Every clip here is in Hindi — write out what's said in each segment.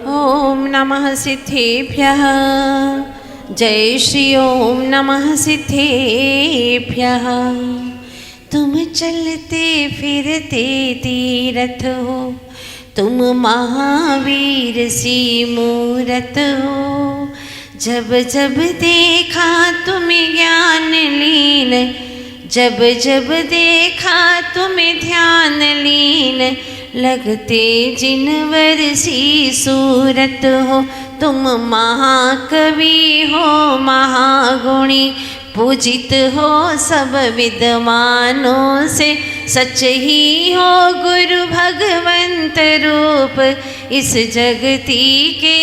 ओम नमः सिद्धेभ्यः। जय श्री ओम नमः सिद्धेभ्यः। तुम चलते फिरते तीरथ हो, तुम महावीर सी मूरत हो। जब जब देखा तुम्हें ज्ञान लीन, जब जब देखा तुम्हें ध्यान लीन, लगते जिनवर सी सूरत हो। तुम महाकवि हो महागुणी, पूजित हो सब विद्वानों से। सच ही हो गुरु भगवंत रूप, इस जगती के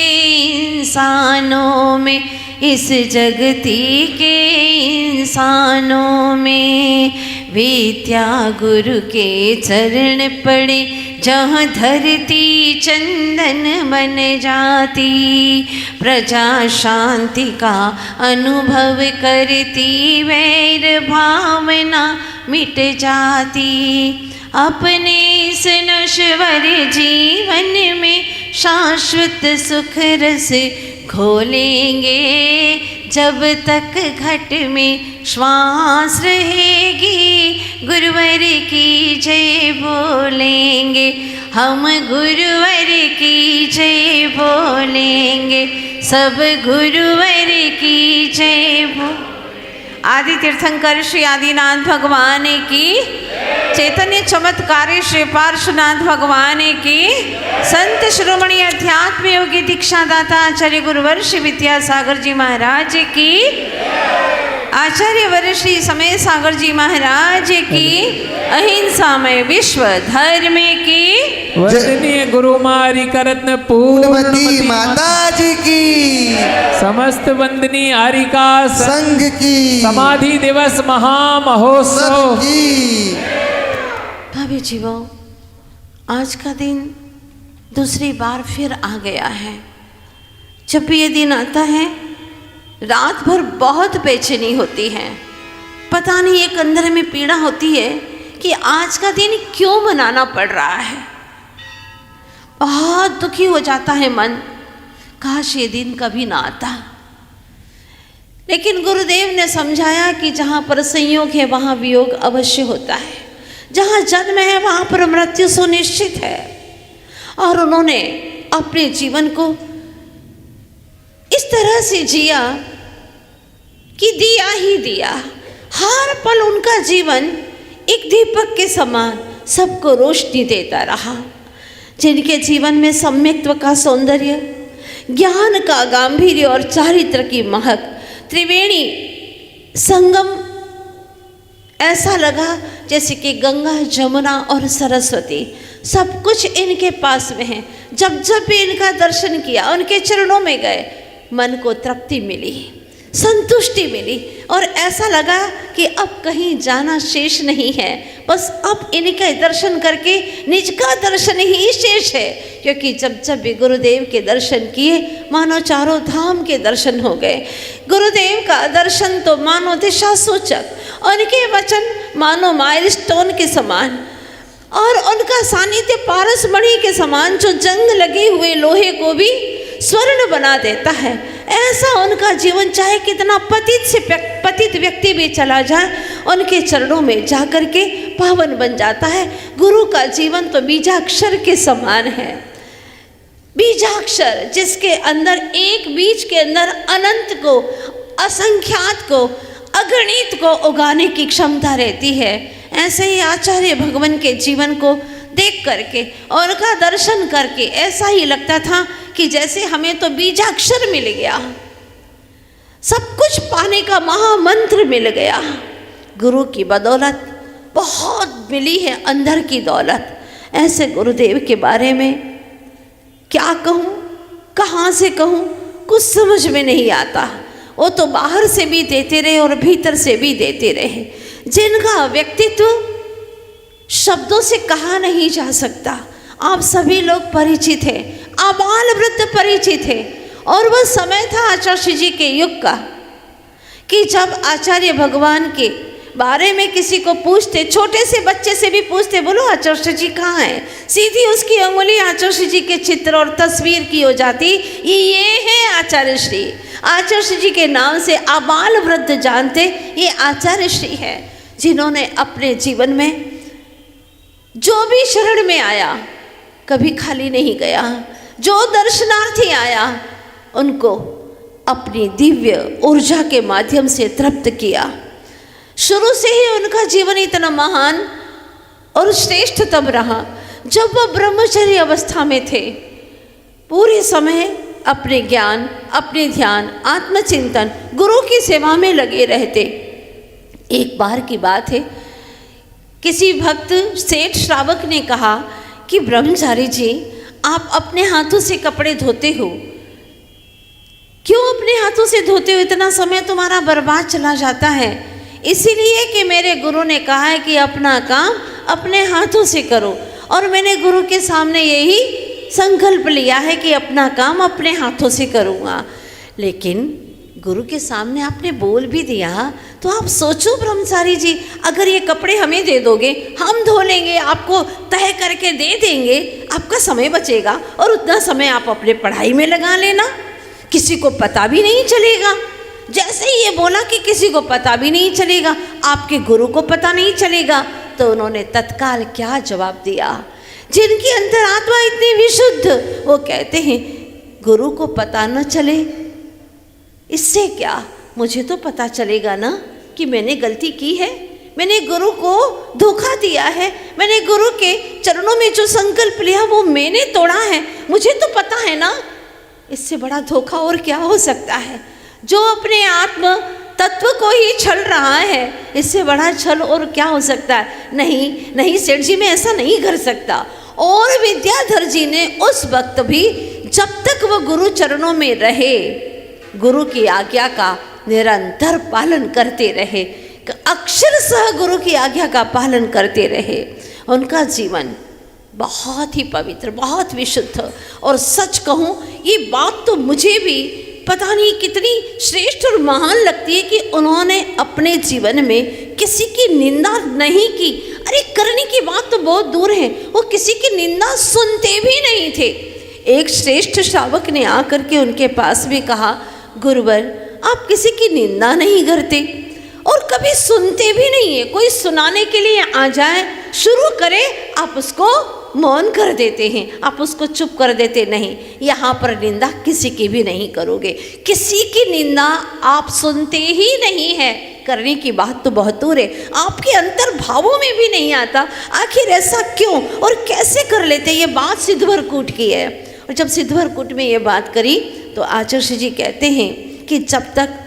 इंसानों में, इस जगती के इंसानों में। विद्या गुरु के चरण पड़े, जहाँ धरती चंदन बन जाती। प्रजा शांति का अनुभव करती, वैर भावना मिट जाती। अपने इस नश्वर जीवन में शाश्वत सुख रस घोलेंगे। जब तक घट में श्वास रहेगी, गुरुवर की जय बोलेंगे। हम गुरुवर की जय बोलेंगे, सब गुरुवर की जय आदि तीर्थंकर श्री आदिनाथ भगवान की, चैतन्य चमत्कारी श्री पार्श्वनाथ भगवान की, संत शिरोमणि अध्यात्म योगी दीक्षादाता आचार्य गुरुवर श्री विद्यासागर जी महाराज की, आचार्य वर श्री समय सागर जी महाराज की, अहिंसामय विश्व धर्म की, वंदनीय गुरु मारी करत्न पूर्णमती माता जी की, समस्त वंदनीय आरिका संघ की, समाधि दिवस महामहोत्सव की। भाभी जीवो, आज का दिन दूसरी बार फिर आ गया है। जब भी ये दिन आता है, रात भर बहुत बेचैनी होती है। पता नहीं एक अंदर में पीड़ा होती है कि आज का दिन क्यों मनाना पड़ रहा है। बहुत दुखी हो जाता है मन, काश ये दिन कभी ना आता। लेकिन गुरुदेव ने समझाया कि जहाँ पर संयोग है वहाँ वियोग अवश्य होता है, जहाँ जन्म है वहाँ पर मृत्यु सुनिश्चित है। और उन्होंने अपने जीवन को इस तरह से जिया कि दिया ही दिया। हर पल उनका जीवन एक दीपक के समान सबको रोशनी देता रहा। जिनके जीवन में सम्यक्त्व का सौंदर्य, ज्ञान का गांधीर्य और चारित्र की महक, त्रिवेणी संगम ऐसा लगा जैसे कि गंगा, जमुना और सरस्वती सब कुछ इनके पास में है। जब जब भी इनका दर्शन किया, उनके चरणों में गए, मन को तृप्ति मिली, संतुष्टि मिली और ऐसा लगा कि अब कहीं जाना शेष नहीं है। बस अब इनके दर्शन करके निज का दर्शन ही शेष है। क्योंकि जब जब भी गुरुदेव के दर्शन किए, मानो चारों धाम के दर्शन हो गए। गुरुदेव का दर्शन तो मानो दिशा सूचक, उनके वचन मानो माइलस्टोन के समान, और उनका सानिध्य पारस मणि के समान जो जंग लगे हुए लोहे को भी स्वर्ण बना देता है। ऐसा उनका जीवन, चाहे कितना पतित व्यक्ति भी चला जाए, उनके चरणों में जाकर के पावन बन जाता है। गुरु का जीवन तो बीजाक्षर के समान है। बीजाक्षर जिसके अंदर एक बीज के अंदर अनंत को, असंख्यात को, अगणित को उगाने की क्षमता रहती है। ऐसे ही आचार्य भगवान के जीवन को देख करके और उनका दर्शन करके ऐसा ही लगता था कि जैसे हमें तो बीजाक्षर मिल गया, सब कुछ पाने का महामंत्र मिल गया। गुरु की बदौलत बहुत मिली है, अंदर की दौलत। ऐसे गुरुदेव के बारे में क्या कहूँ, कहाँ से कहूँ, कुछ समझ में नहीं आता। वो तो बाहर से भी देते रहे और भीतर से भी देते रहे। जिनका व्यक्तित्व शब्दों से कहा नहीं जा सकता। आप सभी लोग परिचित हैं, आबाल वृद्ध परिचित हैं। और वह समय था आचार्य जी के युग का कि जब आचार्य भगवान के बारे में किसी को पूछते, छोटे से बच्चे से भी पूछते, बोलो आचार्य जी कहाँ हैं, सीधी उसकी अंगुली आचार्य जी के चित्र और तस्वीर की हो जाती, ये है आचार्य श्री। आचार्य जी के नाम से आबाल वृद्ध जानते ये आचार्य श्री है, जिन्होंने अपने जीवन में जो भी शरण में आया कभी खाली नहीं गया, जो दर्शनार्थी आया उनको अपनी दिव्य ऊर्जा के माध्यम से तृप्त किया। शुरू से ही उनका जीवन इतना महान और श्रेष्ठतम रहा। जब वह ब्रह्मचर्य अवस्था में थे, पूरे समय अपने ज्ञान, अपने ध्यान, आत्मचिंतन, गुरु की सेवा में लगे रहते। एक बार की बात है, किसी भक्त सेठ श्रावक ने कहा कि ब्रह्मचारी जी, आप अपने हाथों से कपड़े धोते हो, क्यों अपने हाथों से धोते हो, इतना समय तुम्हारा बर्बाद चला जाता है। इसीलिए कि मेरे गुरु ने कहा है कि अपना काम अपने हाथों से करो, और मैंने गुरु के सामने यही संकल्प लिया है कि अपना काम अपने हाथों से करूँगा। लेकिन गुरु के सामने आपने बोल भी दिया, तो आप सोचो ब्रह्मचारी जी, अगर ये कपड़े हमें दे दोगे, हम धो लेंगे, आपको तय करके दे देंगे, आपका समय बचेगा और उतना समय आप अपने पढ़ाई में लगा लेना, किसी को पता भी नहीं चलेगा। जैसे ही ये बोला कि किसी को पता भी नहीं चलेगा, आपके गुरु को पता नहीं चलेगा, तो उन्होंने तत्काल क्या जवाब दिया। जिनकी अंतरात्मा इतनी विशुद्ध, वो कहते हैं गुरु को पता न चले, इससे क्या, मुझे तो पता चलेगा ना कि मैंने गलती की है, मैंने गुरु को धोखा दिया है, मैंने गुरु के चरणों में जो संकल्प लिया वो मैंने तोड़ा है, मुझे तो पता है ना। इससे बड़ा धोखा और क्या हो सकता है। जो अपने आत्म तत्व को ही छल रहा है, इससे बड़ा छल और क्या हो सकता है। नहीं नहीं सेठ जी, मैं ऐसा नहीं कर सकता। और विद्याधर जी ने उस वक्त भी, जब तक वो गुरु चरणों में रहे, गुरु की आज्ञा का निरंतर पालन करते रहे, अक्षरशः गुरु की आज्ञा का पालन करते रहे। उनका जीवन बहुत ही पवित्र, बहुत विशुद्ध, और सच कहूँ ये बात तो मुझे भी पता नहीं कितनी श्रेष्ठ और महान लगती है कि उन्होंने अपने जीवन में किसी की निंदा नहीं की। अरे करने की बात तो बहुत दूर है, वो किसी की निंदा सुनते भी नहीं थे। एक श्रेष्ठ श्रावक ने आकर के उनके पास भी कहा, गुरुवर आप किसी की निंदा नहीं करते और कभी सुनते भी नहीं है, कोई सुनाने के लिए आ जाए, शुरू करे, आप उसको मौन कर देते हैं, आप उसको चुप कर देते नहीं। यहाँ पर निंदा किसी की भी नहीं करोगे, किसी की निंदा आप सुनते ही नहीं है। करने की बात तो बहुत दूर है, आपके अंतर भावों में भी नहीं आता। आखिर ऐसा क्यों और कैसे कर लेते, ये बात सिद्धवरकूट की है। और जब सिद्धवरकूट में ये बात करी तो आचार्य जी कहते हैं कि जब तक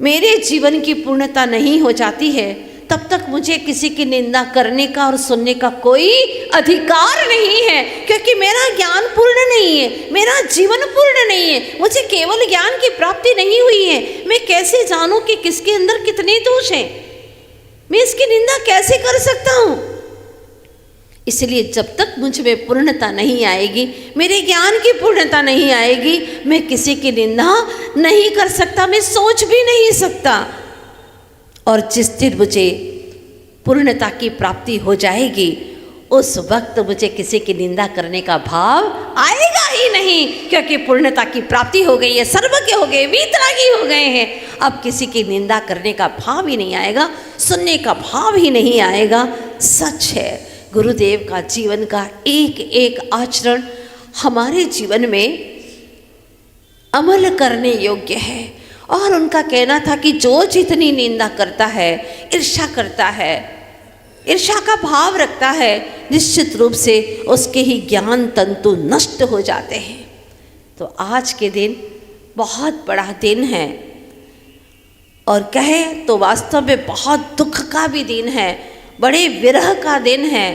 मेरे जीवन की पूर्णता नहीं हो जाती है, तब तक मुझे किसी की निंदा करने का और सुनने का कोई अधिकार नहीं है, क्योंकि मेरा ज्ञान पूर्ण नहीं है, मेरा जीवन पूर्ण नहीं है, मुझे केवल ज्ञान की प्राप्ति नहीं हुई है। मैं कैसे जानूं कि किसके अंदर कितने दोष हैं, मैं इसकी निंदा कैसे कर सकता हूँ। इसलिए जब तक मुझ में पूर्णता नहीं आएगी, मेरे ज्ञान की पूर्णता नहीं आएगी, मैं किसी की निंदा नहीं कर सकता, मैं सोच भी नहीं सकता। और जिस दिन मुझे पूर्णता की प्राप्ति हो जाएगी, उस वक्त मुझे किसी की निंदा करने का भाव आएगा ही नहीं, क्योंकि पूर्णता की प्राप्ति हो गई है, सर्वज्ञ हो गए, वीतरागी हो गए हैं। अब किसी की निंदा करने का भाव ही नहीं आएगा, सुनने का भाव ही नहीं आएगा। सच है, गुरुदेव का जीवन का एक एक आचरण हमारे जीवन में अमल करने योग्य है। और उनका कहना था कि जो जितनी निंदा करता है, ईर्ष्या करता है, ईर्ष्या का भाव रखता है, निश्चित रूप से उसके ही ज्ञान तंतु नष्ट हो जाते हैं। तो आज के दिन बहुत बड़ा दिन है, और कहे तो वास्तव में बहुत दुख का भी दिन है, बड़े विरह का दिन है।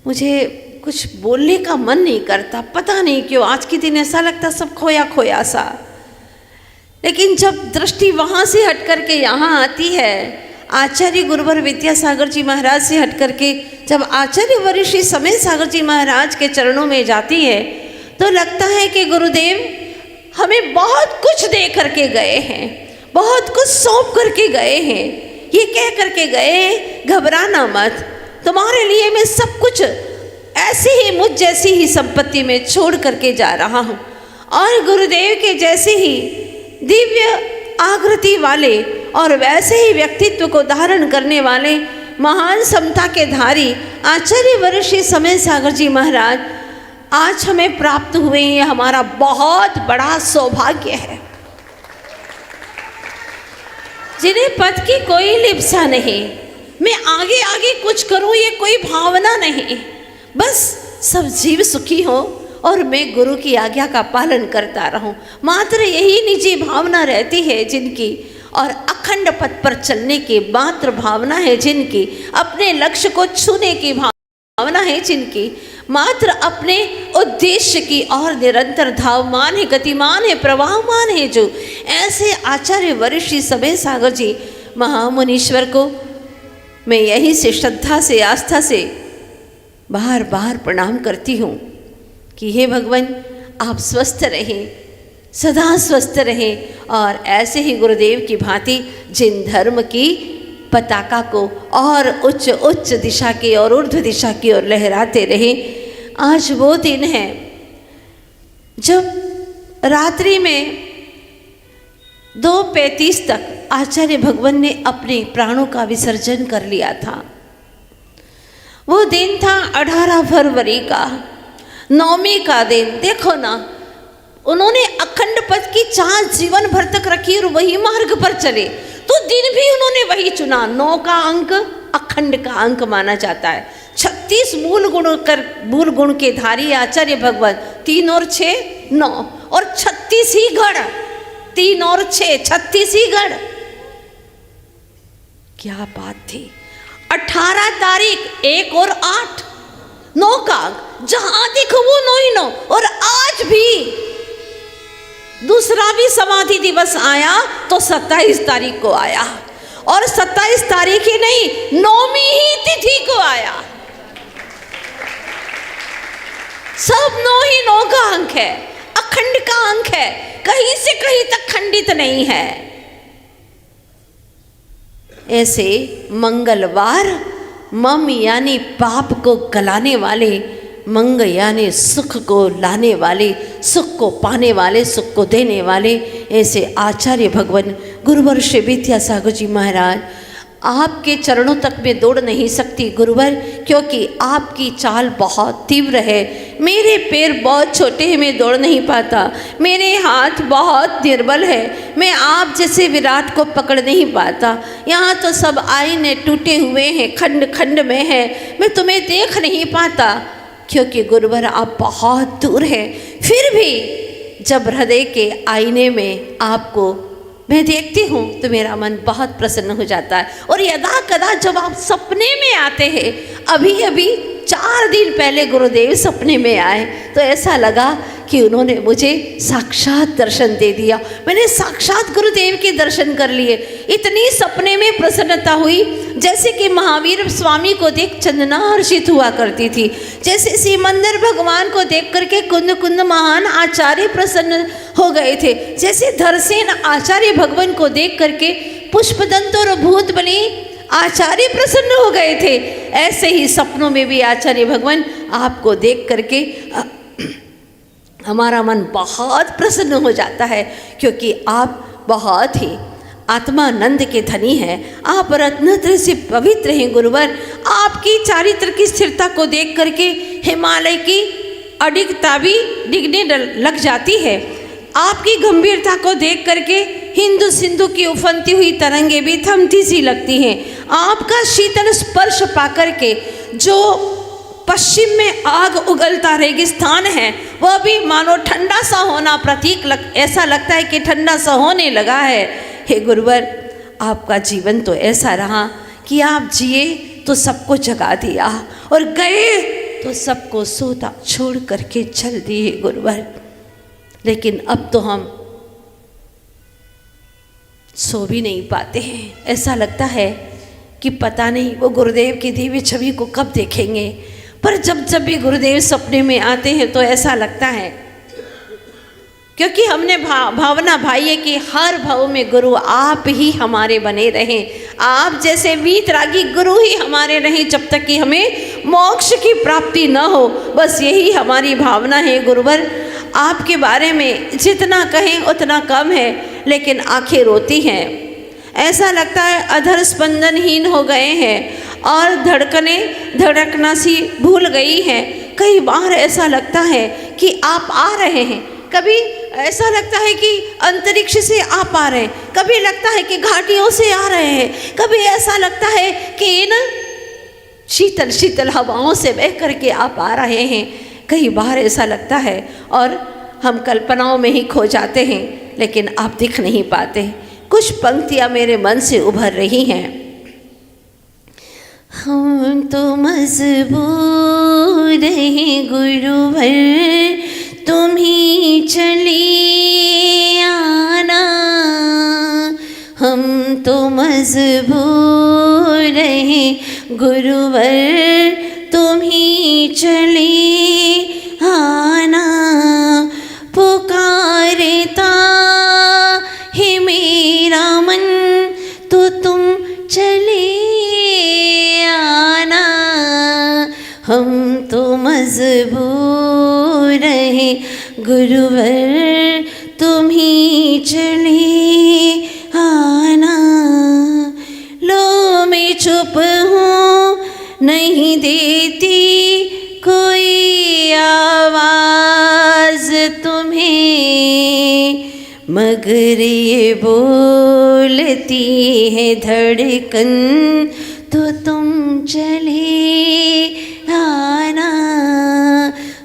मुझे कुछ बोलने का मन नहीं करता, पता नहीं क्यों आज के दिन ऐसा लगता सब खोया खोया सा। लेकिन जब दृष्टि वहाँ से हट करके यहाँ आती है, आचार्य गुरुवर विद्यासागर जी महाराज से हट करके जब आचार्य वरिष्ठ समय सागर जी महाराज के चरणों में जाती है, तो लगता है कि गुरुदेव हमें बहुत कुछ दे करके गए हैं, बहुत कुछ सौंप करके गए हैं। ये कह करके गए, घबराना मत, तुम्हारे लिए मैं सब कुछ ऐसे ही मुझ जैसी ही संपत्ति में छोड़ करके जा रहा हूँ। और गुरुदेव के जैसे ही दिव्य आकृति वाले और वैसे ही व्यक्तित्व को धारण करने वाले महान समता के धारी आचार्य वर्षी समय सागर जी महाराज आज हमें प्राप्त हुए। ये हमारा बहुत बड़ा सौभाग्य है, जिन्हें पद की कोई लिप्सा नहीं, मैं आगे आगे कुछ करूं ये कोई भावना नहीं, बस सब जीव सुखी हो और मैं गुरु की आज्ञा का पालन करता रहूं, मात्र यही निजी भावना रहती है जिनकी। और अखंड पथ पर चलने की मात्र भावना है जिनकी, अपने लक्ष्य को छूने की भावना है जिनकी, मात्र अपने उद्देश्य की और निरंतर धावमान है, गतिमान है, प्रवाहमान है, जो ऐसे आचार्य वरिष्ठ समय सागर जी महामुनीश्वर को मैं यही से श्रद्धा से आस्था से बार बार प्रणाम करती हूँ कि हे भगवान आप स्वस्थ रहें, सदा स्वस्थ रहें और ऐसे ही गुरुदेव की भांति जिन धर्म की पताका को और उच्च उच्च दिशा की और ऊर्ध्व दिशा की ओर लहराते रहें। आज वो दिन है जब रात्रि में 2:35 तक आचार्य भगवान ने अपने प्राणों का विसर्जन कर लिया था। वो दिन था 18 फरवरी का, नवमी का दिन। देखो ना, उन्होंने अखंड पद की चाह जीवन भर तक रखी और वही मार्ग पर चले, तो दिन भी उन्होंने वही चुना। 9 का अंक अखंड का अंक माना जाता है। 36 मूल गुण के धारी आचार्य भगवान, 3 और 6 9 और 36 ही गढ़, 3 और 6 36 ही गढ़। क्या बात थी। 18 तारीख 1 और 8 9 का अंक, जहां देखो वो 9 ही 9। और आज भी दूसरा भी समाधि दिवस आया तो 27 तारीख को आया, और 27 तारीख ही नहीं 9वीं ही तिथि को आया। सब 9 ही 9 का अंक है, अखंड का अंक है, कहीं से कहीं तक खंडित नहीं है। ऐसे मंगलवार मम यानी पाप को गलाने वाले, मंग यानी सुख को लाने वाले, सुख को पाने वाले, सुख को देने वाले ऐसे आचार्य भगवान गुरुवर श्री विद्यासागर जी महाराज, आपके चरणों तक मैं दौड़ नहीं सकती गुरुवर, क्योंकि आपकी चाल बहुत तीव्र है। मेरे पैर बहुत छोटे हैं, मैं दौड़ नहीं पाता। मेरे हाथ बहुत निर्बल है, मैं आप जैसे विराट को पकड़ नहीं पाता। यहाँ तो सब आईने टूटे हुए हैं, खंड खंड में है, मैं तुम्हें देख नहीं पाता, क्योंकि गुरुवर आप बहुत दूर हैं। फिर भी जब हृदय के आईने में आपको मैं देखती हूँ तो मेरा मन बहुत प्रसन्न हो जाता है। और यदा कदा जब आप सपने में आते हैं, अभी अभी 4 दिन पहले गुरुदेव सपने में आए तो ऐसा लगा कि उन्होंने मुझे साक्षात दर्शन दे दिया, मैंने साक्षात गुरुदेव के दर्शन कर लिए। इतनी सपने में प्रसन्नता हुई जैसे कि महावीर स्वामी को देख चंदना हर्षित हुआ करती थी, जैसे सिमंदर भगवान को देख करके कुंद कुंद महान आचार्य प्रसन्न हो गए थे, जैसे धरसेन आचार्य भगवान को देख करके पुष्पदंत और भूत बलि आचार्य प्रसन्न हो गए थे। ऐसे ही सपनों में भी आचार्य भगवान आपको देख करके हमारा मन बहुत प्रसन्न हो जाता है, क्योंकि आप बहुत ही आत्मानंद के धनी हैं। आप रत्नत्र से पवित्र हैं गुरुवर। आपकी चारित्र की स्थिरता को देख करके हिमालय की अडिगता भी डिगने लग जाती है। आपकी गंभीरता को देख करके हिंदू सिंधु की उफनती हुई तरंगे भी थमती सी लगती हैं। आपका शीतल स्पर्श पाकर के जो पश्चिम में आग उगलता रेगिस्तान है, वह भी मानो ठंडा सा होना प्रतीक ऐसा लगता है कि ठंडा सा होने लगा है। हे गुरुवर, आपका जीवन तो ऐसा रहा कि आप जिए तो सबको जगा दिया और गए तो सबको सोता छोड़ करके चल दिए गुरुवर। लेकिन अब तो हम सो भी नहीं पाते हैं। ऐसा लगता है कि पता नहीं वो गुरुदेव की दिव्य छवि को कब देखेंगे। पर जब जब भी गुरुदेव सपने में आते हैं तो ऐसा लगता है क्योंकि हमने भावना भाई है कि हर भाव में गुरु आप ही हमारे बने रहें, आप जैसे वीतरागी गुरु ही हमारे रहें जब तक कि हमें मोक्ष की प्राप्ति न हो। बस यही हमारी भावना है गुरुवर। आपके बारे में जितना कहें उतना कम है, लेकिन आंखें रोती हैं। ऐसा लगता है अधर स्पंदनहीन हो गए हैं और धड़कना सी भूल गई हैं। कई बार ऐसा लगता है कि आप आ रहे हैं, कभी ऐसा लगता है कि अंतरिक्ष से आप आ रहे हैं, कभी लगता है कि घाटियों से आ रहे हैं, कभी ऐसा लगता है कि इन शीतल शीतल हवाओं से बह करके आप आ रहे हैं। कई बार ऐसा लगता है और हम कल्पनाओं में ही खो जाते हैं, लेकिन आप दिख नहीं पाते। कुछ पंक्तियाँ मेरे मन से उभर रही हैं। हम तो मजबूर हैं गुरुवर, तुम ही चले आना। हम तो मजबूर हैं गुरुवर, तुम ही चले आना। पुकारता है मेरा मन, तो तुम चले आना। हम तो मजबूर हैं गुरुवर, तुम ही चले आना। लो मैं चुप हूँ, नहीं देती कोई आवाज़ तुम्हें, मगर ये बोलती है धड़कन, तो तुम चले आना।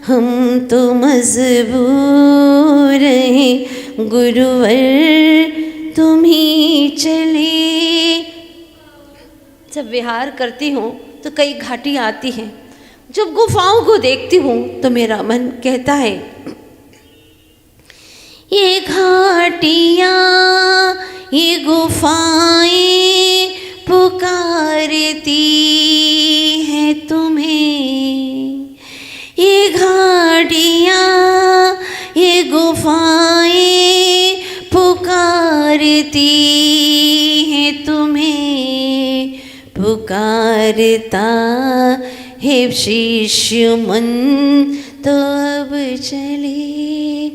हम तो मजबूर हैं गुरुवर, तुम ही चले। जब विहार करती हूँ तो कई घाटियाँ आती हैं। जब गुफाओं को देखती हूँ तो मेरा मन कहता है ये घाटियाँ, ये गुफाएं पुकारती हैं तुम्हें। ये घाटियाँ, ये गुफाएं पुकारती हैं तुम्हें। पुकारता है शिष्य मन, तो अब चले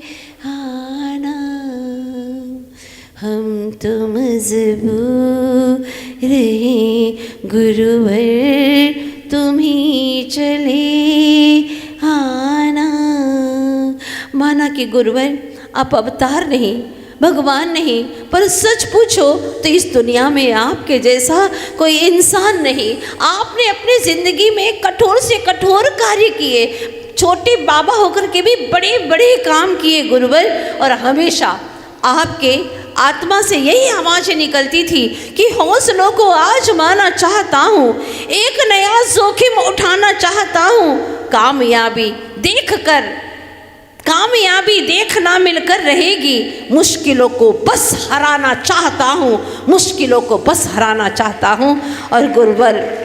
आना। हम तो मजबूर हैं गुरुवर, तुम ही चले आना। माना कि गुरुवर आप अवतार नहीं, भगवान नहीं, पर सच पूछो तो इस दुनिया में आपके जैसा कोई इंसान नहीं। आपने अपनी ज़िंदगी में कठोर से कठोर कार्य किए, छोटे बाबा होकर के भी बड़े बड़े काम किए गुरुवर। और हमेशा आपके आत्मा से यही आवाज़ें निकलती थी कि हौसलों को आजमाना चाहता हूँ, एक नया जोखिम उठाना चाहता हूँ। कामयाबी देखना मिलकर रहेगी, मुश्किलों को बस हराना चाहता हूँ, मुश्किलों को बस हराना चाहता हूँ। और गुरुवर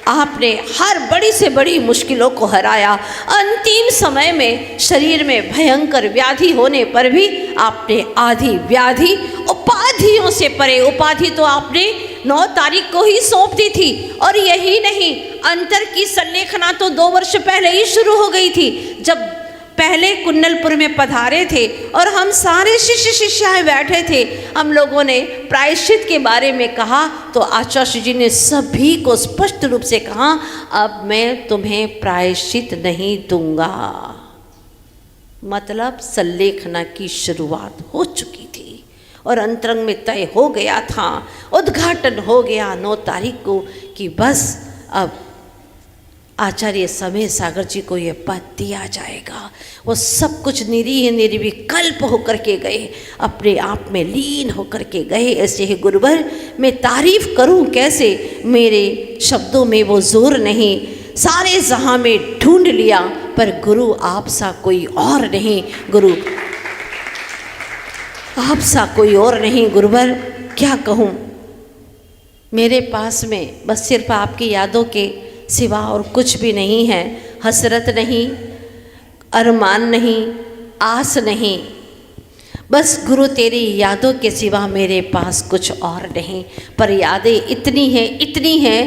आपने हर बड़ी से बड़ी मुश्किलों को हराया। अंतिम समय में शरीर में भयंकर व्याधि होने पर भी आपने आधी व्याधि उपाधियों से परे, उपाधि तो आपने 9 तारीख को ही सौंप दी थी। और यही नहीं, अंतर की संलेखना तो 2 वर्ष पहले ही शुरू हो गई थी, जब पहले कुन्नलपुर में पधारे थे और हम सारे शिष्य शिष्याएं बैठे थे। हम लोगों ने प्रायश्चित के बारे में कहा तो आचार्य जी ने सभी को स्पष्ट रूप से कहा, अब मैं तुम्हें प्रायश्चित नहीं दूंगा। मतलब संलेखना की शुरुआत हो चुकी थी और अंतरंग में तय हो गया था, उद्घाटन हो गया 9 तारीख को कि बस अब आचार्य समय सागर जी को ये पद दिया जाएगा। वो सब कुछ निरीह निर्विकल्प होकर के गए, अपने आप में लीन होकर के गए। ऐसे ही गुरुवर मैं तारीफ करूं कैसे, मेरे शब्दों में वो जोर नहीं। सारे जहां में ढूंढ लिया पर गुरु आप सा कोई और नहीं, गुरु आप सा कोई और नहीं। गुरुवर क्या कहूँ, मेरे पास में बस सिर्फ आपकी यादों के सिवा और कुछ भी नहीं है। हसरत नहीं, अरमान नहीं, आस नहीं, बस गुरु तेरी यादों के सिवा मेरे पास कुछ और नहीं, पर यादें इतनी हैं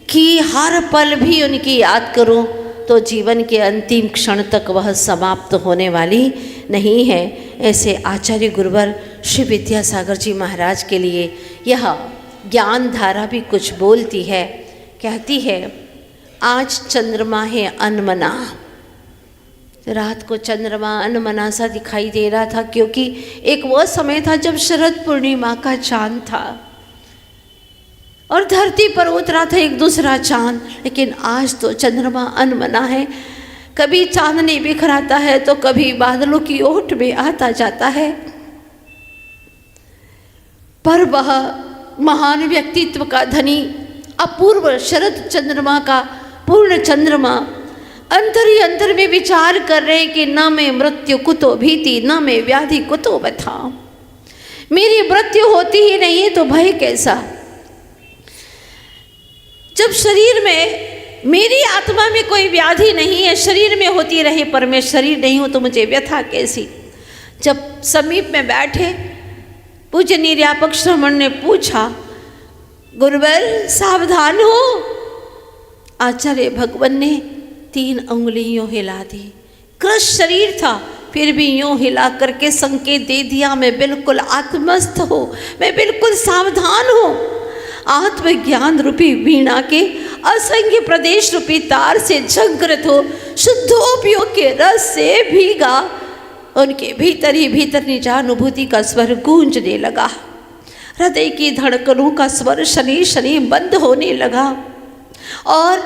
कि हर पल भी उनकी याद करूं तो जीवन के अंतिम क्षण तक वह समाप्त होने वाली नहीं है। ऐसे आचार्य गुरुवर श्री विद्यासागर जी महाराज के लिए यह ज्ञान धारा भी कुछ बोलती है। कहती है, आज चंद्रमा है अनमना। रात को चंद्रमा अनमना सा दिखाई दे रहा था, क्योंकि एक वह समय था जब शरद पूर्णिमा का चांद था और धरती पर उतरा था एक दूसरा चांद। लेकिन आज तो चंद्रमा अनमना है, कभी चांदनी बिखराता है तो कभी बादलों की ओट में आता जाता है। पर वह महान व्यक्तित्व का धनी अपूर्व शरद चंद्रमा का पूर्ण चंद्रमा अंतर ही अंतर में विचार कर रहे कि न मैं मृत्यु कुतो भीति, न मैं व्याधि कुतो व्यथा। मेरी मृत्यु होती ही नहीं है तो भय कैसा। जब शरीर में, मेरी आत्मा में कोई व्याधि नहीं है, शरीर में होती रहे पर मैं शरीर नहीं हूं तो मुझे व्यथा कैसी। जब समीप में बैठे पूज्य निर्यापक श्रमण ने पूछा, गुरुवर सावधान हो। आचार्य भगवान ने 3 उंगलियों हिला दी। क्रश शरीर था फिर भी यूं हिला करके संकेत दे दिया, मैं बिल्कुल आत्मस्थ हूँ, मैं बिल्कुल सावधान हूँ। आत्मज्ञान रूपी वीणा के असंख्य प्रदेश रूपी तार से झंकृत हो, शुद्धोपयोग के रस से भीगा, उनके भीतर ही भीतर निजानुभूति का स्वर गूंजने लगा। हृदय की धड़कनों का स्वर शनि शनि बंद होने लगा और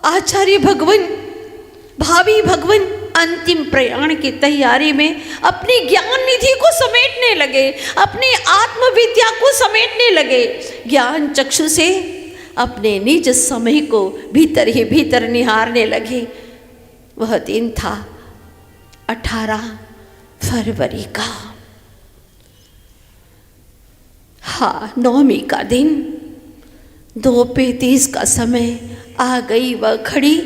आचार्य भगवान, भावी भगवान अंतिम प्रयाण की तैयारी में अपनी ज्ञान निधि को समेटने लगे, अपनी आत्मविद्या को समेटने लगे। ज्ञान चक्षु से अपने निज समय को भीतर ही भीतर निहारने लगे। वह दिन था 18 फरवरी का, हाँ, 9वीं का दिन, 2:35 का समय। आ गई वह घड़ी,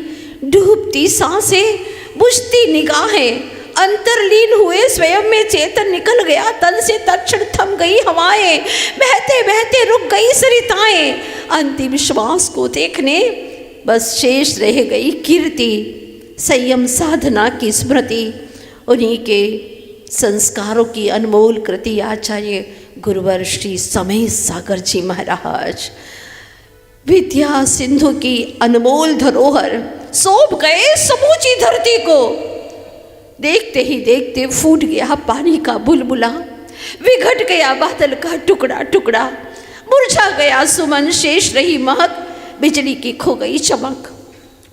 डूबती सांसें, बुझती निगाहें, अंतरलीन हुए स्वयं में चेतन निकल गया तन से। तत्क्षण थम गई हवाएं, बहते बहते रुक गई सरिताएं। अंतिम श्वास को देखने बस शेष रह गई कीर्ति, संयम साधना की स्मृति, उन्हीं के संस्कारों की अनमोल कृति आचार्य गुरुवर श्री समय सागर जी महाराज। विद्या सिंधु की अनमोल धरोहर सौंप गए समूची धरती को। देखते ही देखते फूट गया पानी का बुलबुला, विघट गया बादल का टुकड़ा टुकड़ा, मुरझा गया सुमन, शेष रही महक, बिजली की खो गई चमक,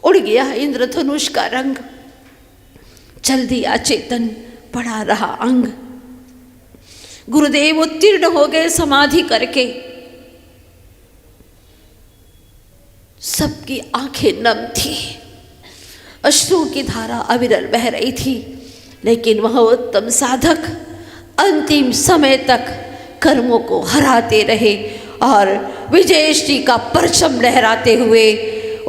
उड़ गया इंद्रधनुष का रंग, चल दिया चेतन, पड़ा रहा अंग। गुरुदेव उत्तीर्ण हो गए समाधि करके। सबकी आंखें नम थी, अश्रु की धारा अविरल बह रही थी, लेकिन वह उत्तम साधक अंतिम समय तक कर्मों को हराते रहे और विजयश्री का परचम लहराते हुए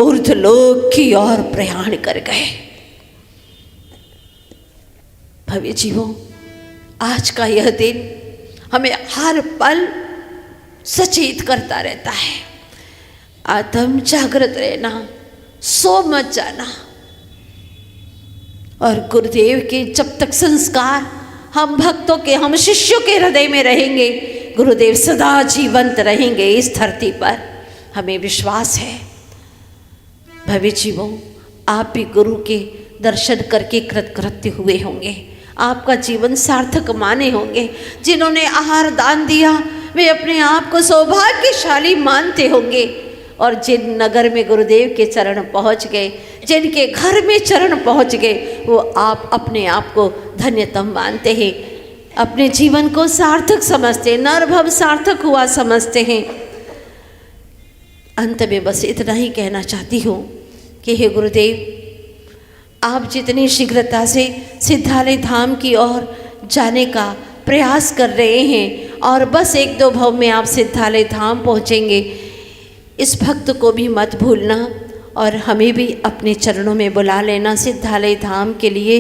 ऊर्ध्वलोक की ओर प्रयाण कर गए। भव्य जीवों, आज का यह दिन हमें हर पल सचेत करता रहता है। आत्म जागृत रहना, सो मत जाना। और गुरुदेव के जब तक संस्कार हम भक्तों के, हम शिष्यों के हृदय में रहेंगे, गुरुदेव सदा जीवंत रहेंगे इस धरती पर, हमें विश्वास है। भव्य जीवों, आप भी गुरु के दर्शन करके कृतकृत्य हुए होंगे, आपका जीवन सार्थक माने होंगे। जिन्होंने आहार दान दिया वे अपने आप को सौभाग्यशाली मानते होंगे, और जिन नगर में गुरुदेव के चरण पहुंच गए, जिनके घर में चरण पहुंच गए, वो आप अपने आप को धन्यतम मानते हैं, अपने जीवन को सार्थक समझते हैं, नरभव सार्थक हुआ समझते हैं। अंत में बस इतना ही कहना चाहती हूँ कि हे गुरुदेव, आप जितनी शीघ्रता से सिद्धालय धाम की ओर जाने का प्रयास कर रहे हैं और बस 1-2 भव में आप सिद्धालय धाम पहुँचेंगे, इस भक्त को भी मत भूलना और हमें भी अपने चरणों में बुला लेना सिद्धालय धाम के लिए।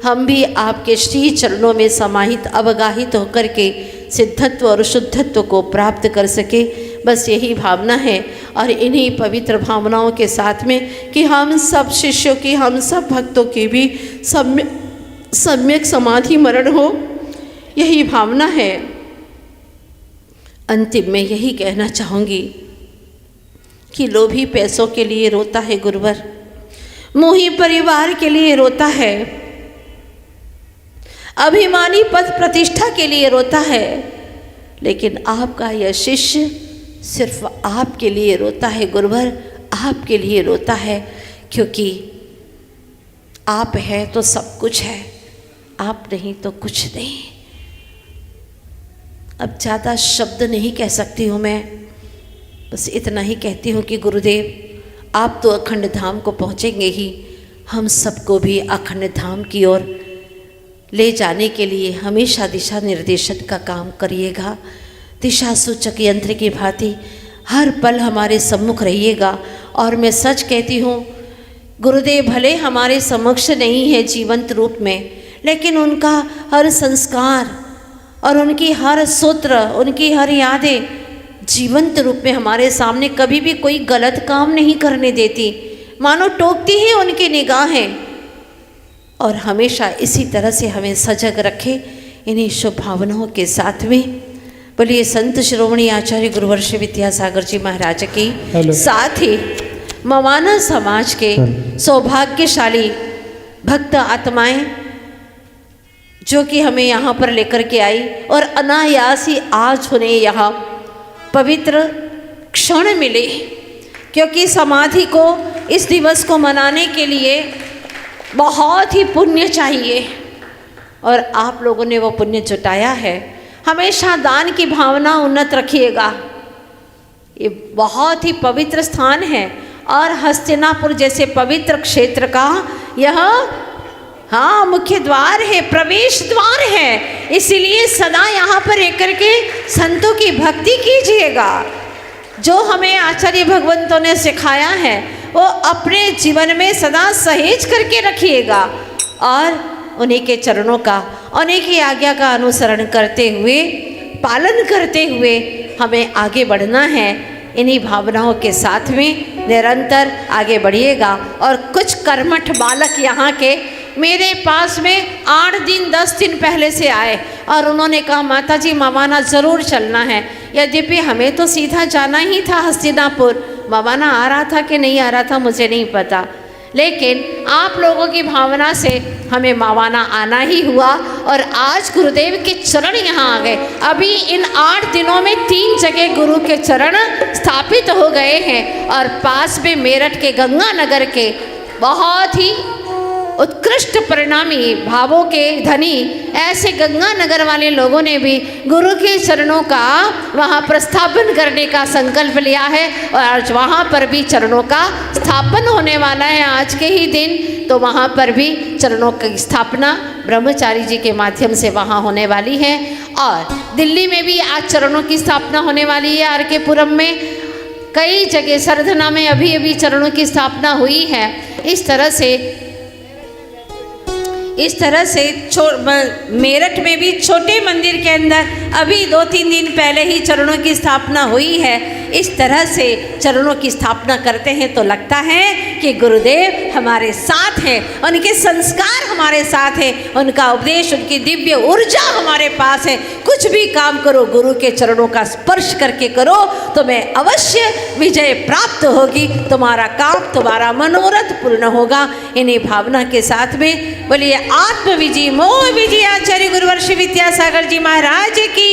हम भी आपके श्री चरणों में समाहित अवगाहित होकर के सिद्धत्व और शुद्धत्व को प्राप्त कर सके। बस यही भावना है और इन्हीं पवित्र भावनाओं के साथ में कि हम सब शिष्यों की, हम सब भक्तों की भी सम्यक समाधि मरण हो, यही भावना है। अंतिम में यही कहना चाहूँगी कि लोभी पैसों के लिए रोता है गुरुवर, मोही परिवार के लिए रोता है, अभिमानी पद प्रतिष्ठा के लिए रोता है, लेकिन आपका यह शिष्य सिर्फ आपके लिए रोता है गुरुवर, आपके लिए रोता है, क्योंकि आप है तो सब कुछ है, आप नहीं तो कुछ नहीं। अब ज़्यादा शब्द नहीं कह सकती हूँ मैं, बस इतना ही कहती हूँ कि गुरुदेव आप तो अखंड धाम को पहुँचेंगे ही, हम सबको भी अखंड धाम की ओर ले जाने के लिए हमेशा दिशा निर्देशन का काम करिएगा। दिशा सूचक यंत्र की भांति हर पल हमारे सम्मुख रहिएगा। और मैं सच कहती हूँ गुरुदेव भले हमारे समक्ष नहीं है जीवंत रूप में, लेकिन उनका हर संस्कार और उनकी हर सूत्र, उनकी हर यादें जीवंत रूप में हमारे सामने कभी भी कोई गलत काम नहीं करने देती, मानो टोकती ही उनकी निगाहें। और हमेशा इसी तरह से हमें सजग रखे इन्हीं शुभ भावनाओं के साथ में। बोलिए संत शिरोमणि आचार्य गुरुवर्ष विद्यासागर जी महाराज की, साथ ही मवाना समाज के सौभाग्यशाली भक्त आत्माएं जो कि हमें यहाँ पर लेकर के आई और अनायास ही आज उन्हें यहाँ पवित्र क्षण मिले, क्योंकि समाधि को, इस दिवस को मनाने के लिए बहुत ही पुण्य चाहिए और आप लोगों ने वो पुण्य जुटाया है। हमेशा दान की भावना उन्नत रखिएगा। ये बहुत ही पवित्र स्थान है और हस्तिनापुर जैसे पवित्र क्षेत्र का यह मुख्य द्वार है, प्रवेश द्वार है। इसीलिए सदा यहाँ पर रहकर के संतों की भक्ति कीजिएगा। जो हमें आचार्य भगवंतों ने सिखाया है वो अपने जीवन में सदा सहेज करके रखिएगा और उन्हीं के चरणों का, उन्हीं की आज्ञा का अनुसरण करते हुए, पालन करते हुए हमें आगे बढ़ना है। इन्हीं भावनाओं के साथ में निरंतर आगे बढ़िएगा। और कुछ कर्मठ बालक यहाँ के मेरे पास में 8 दिन 10 दिन पहले से आए और उन्होंने कहा माता जी मवाना ज़रूर चलना है। यद्यपि हमें तो सीधा जाना ही था हस्तिनापुर, मवाना आ रहा था कि नहीं आ रहा था मुझे नहीं पता, लेकिन आप लोगों की भावना से हमें मवाना आना ही हुआ और आज गुरुदेव के चरण यहाँ आ गए। अभी इन 8 दिनों में 3 जगह गुरु के चरण स्थापित हो गए हैं और पास में मेरठ के गंगानगर के बहुत ही उत्कृष्ट परिणामी भावों के धनी ऐसे गंगानगर वाले लोगों ने भी गुरु के चरणों का वहाँ प्रस्थापन करने का संकल्प लिया है और आज वहाँ पर भी चरणों का स्थापन होने वाला है आज के ही दिन। तो वहाँ पर भी चरणों की स्थापना ब्रह्मचारी जी के माध्यम से वहाँ होने वाली है और दिल्ली में भी आज चरणों की स्थापना होने वाली है। आर के पुरम में कई जगह, सरधना में अभी चरणों की स्थापना हुई है। इस तरह से मेरठ में भी छोटे मंदिर के अंदर अभी 2-3 दिन पहले ही चरणों की स्थापना हुई है। इस तरह से चरणों की स्थापना करते हैं तो लगता है कि गुरुदेव हमारे साथ हैं, उनके संस्कार हमारे साथ हैं, उनका उपदेश, उनकी दिव्य ऊर्जा हमारे पास है। कुछ भी काम करो गुरु के चरणों का स्पर्श करके करो, तुम्हें अवश्य विजय प्राप्त होगी, तुम्हारा काम, तुम्हारा मनोरथ पूर्ण होगा। इन्हीं भावना के साथ में बोलिए आत्म विजय मोह विजय आचार्य गुरुवर्ष विद्यासागर जी महाराज की।